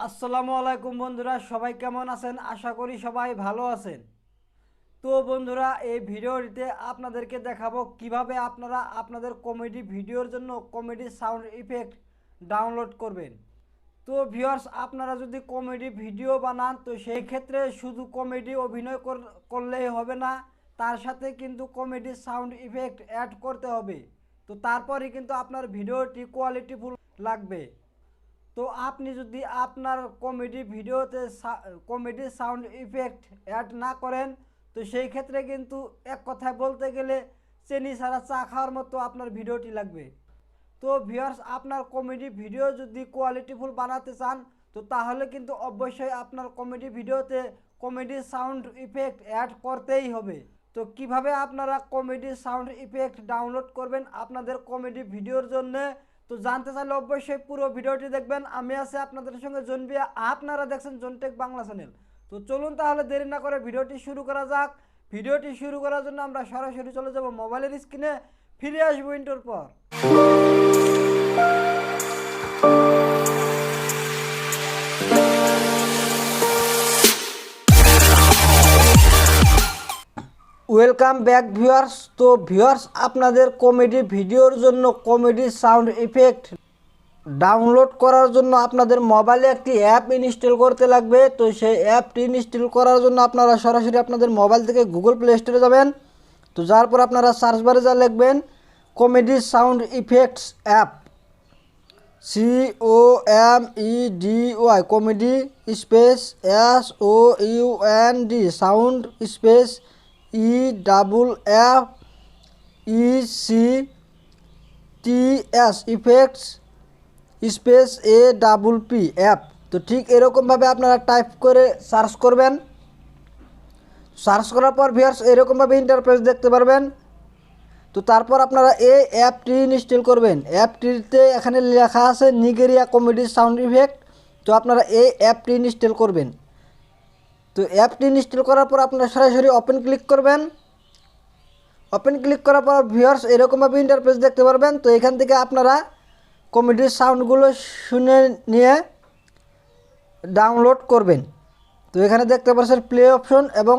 আসসালামু আলাইকুম বন্ধুরা, সবাই কেমন আছেন? আশা করি সবাই ভালো আছেন। তো বন্ধুরা, এই ভিডিওটিতে আপনাদেরকে দেখাবো কিভাবে আপনারা আপনাদের কমেডি ভিডিওর জন্য কমেডি সাউন্ড ইফেক্ট ডাউনলোড করবেন। তো ভিউয়ার্স, আপনারা যদি কমেডি ভিডিও বানান তো সেই ক্ষেত্রে শুধু কমেডি অভিনয় করলেই হবে না, তার সাথে কিন্তু কমেডি সাউন্ড ইফেক্ট অ্যাড করতে হবে। তো তারপরে কিন্তু আপনার ভিডিওটি কোয়ালিটিফুল লাগবে। তো আপনি যদি আপনার কমেডি ভিডিওতে কমেডি সাউন্ড ইফেক্ট অ্যাড না করেন তো সেই ক্ষেত্রে কিন্তু এক কথায় বলতে গেলে চেনি ছাড়া চা খাওয়ার মতো আপনার ভিডিওটি লাগবে। তো ভিউয়ার্স, আপনার কমেডি ভিডিও যদি কোয়ালিটিফুল বানাতে চান তো তাহলে কিন্তু অবশ্যই আপনার কমেডি ভিডিওতে কমেডি সাউন্ড ইফেক্ট অ্যাড করতেই হবে। তো কিভাবে আপনারা কমেডি সাউন্ড ইফেক্ট ডাউনলোড করবেন আপনাদের কমেডি ভিডিওর জন্য, তো জানতে চাইলে অবশ্যই পুরো ভিডিওটি দেখবেন। আমি আছি আপনাদের সঙ্গে জনবিয়া, আপনারা দেখছেন জনটেক বাংলা চ্যানেল। তো চলুন তাহলে দেরি না করে ভিডিওটি শুরু করা যাক। ভিডিওটি শুরু করার জন্য আমরা সরাসরি চলে যাব মোবাইলের স্ক্রিনে, ফিরে আসবো ইন্টোর পর। Welcome back viewers. তো ভিউয়ার্স, আপনাদের কমেডি ভিডিওর জন্য কমেডি সাউন্ড ইফেক্ট ডাউনলোড করার জন্য আপনাদের মোবাইলে একটি অ্যাপ ইনস্টল করতে লাগবে। তো সেই অ্যাপটি ইনস্টল করার জন্য আপনারা সরাসরি আপনাদের মোবাইল থেকে গুগল প্লে স্টোরে যাবেন। তো যার পর আপনারা সার্চ বারে যা লিখবেন comedy sound effects app, COMEDY comedy space SOUND sound space EFFECTS effects space APP app. তো ঠিক এরকমভাবে আপনারা টাইপ করে সার্চ করবেন। সার্চ করার পর ভিউয়ার্স এরকমভাবে ইন্টারফেস দেখতে পারবেন। তো তারপর আপনারা এই অ্যাপটি ইনস্টল করবেন। অ্যাপটিতে এখানে লেখা আছে নিগেরিয়া কমেডি সাউন্ড ইফেক্ট। তো আপনারা এই অ্যাপটি ইনস্টল করবেন। তো অ্যাপটি ইনস্টল করার পর আপনারা সরাসরি ওপেন ক্লিক করবেন। ওপেন ক্লিক করার পর ভিউয়ার্স এরকমভাবে ইন্টারফেস দেখতে পারবেন। তো এখান থেকে আপনারা কমেডির সাউন্ডগুলো শুনে নিয়ে ডাউনলোড করবেন। তো এখানে দেখতে পাচ্ছেন প্লে অপশন এবং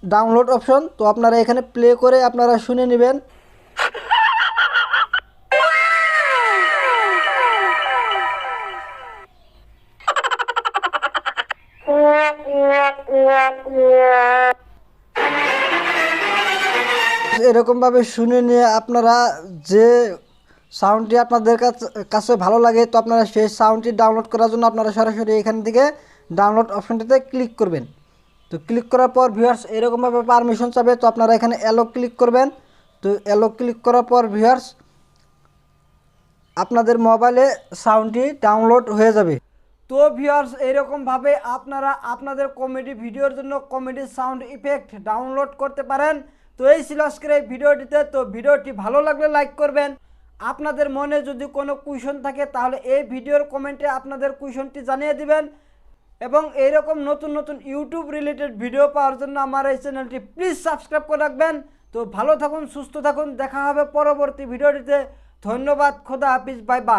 ডাউনলোড অপশন। তো আপনারা এখানে প্লে করে আপনারা শুনে নেবেন। এরকমভাবে শুনে নিয়ে আপনারা যে সাউন্ডটি আপনাদের কাছে ভালো লাগে তো আপনারা সেই সাউন্ডটি ডাউনলোড করার জন্য আপনারা সরাসরি এখান থেকে ডাউনলোড অপশনটিতে ক্লিক করবেন। তো ক্লিক করার পর ভিউয়ার্স এরকমভাবে পারমিশন চাবে। তো আপনারা এখানে অ্যালো ক্লিক করবেন। তো অ্যালো ক্লিক করার পর ভিউয়ার্স আপনাদের মোবাইলে সাউন্ডটি ডাউনলোড হয়ে যাবে। তো ভিউয়ার্স এরকমভাবে আপনারা আপনাদের কমেডি ভিডিওর জন্য কমেডি সাউন্ড ইফেক্ট ডাউনলোড করতে পারেন। তো এই ছিল আজকের এই ভিডিওটিতে। তো ভিডিওটি ভালো লাগলে লাইক করবেন। আপনাদের মনে যদি কোনো কোয়েশন থাকে তাহলে এই ভিডিওর কমেন্টে আপনাদের কোয়েশনটি জানিয়ে দিবেন। এবং এইরকম নতুন নতুন ইউটিউব রিলেটেড ভিডিও পাওয়ার জন্য আমার এই চ্যানেলটি প্লিজ সাবস্ক্রাইব করে রাখবেন। তো ভালো থাকুন, সুস্থ থাকুন, দেখা হবে পরবর্তী ভিডিওটিতে। ধন্যবাদ, খোদা হাফিজ, বাই বাই।